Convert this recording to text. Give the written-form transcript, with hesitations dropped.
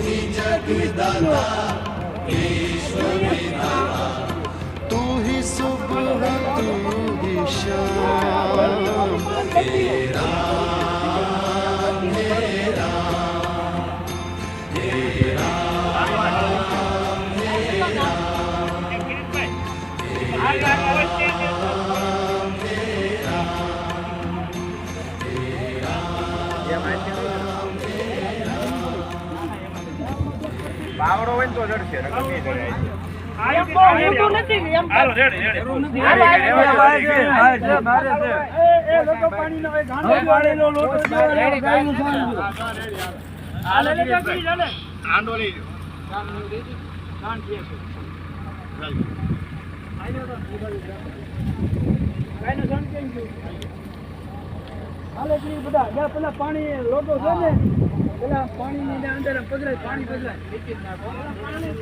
ही जगदाता ईश्वर विधाता, तू ही सुबह तू ही शाम, हे राम हे राम हे राम हे બાવડો હોય તો જડશે નકર નહીં જડે. હાલો રેડી રેડી લોકો પાણી નો ગાંડો પાડેલો લોટો જેવો ગાયનું સાનું હાલે લે કરી ચાલે આંડો લઈ લો. ગાંડ છે ગાયનું સાન કેમ છે હાલે કરી બધા જ્યાં પેલા પાણી લોટો છે ને પેલા પાણીની અંદર પધરાય પાણી પધરાય નીચે નાખો પાણી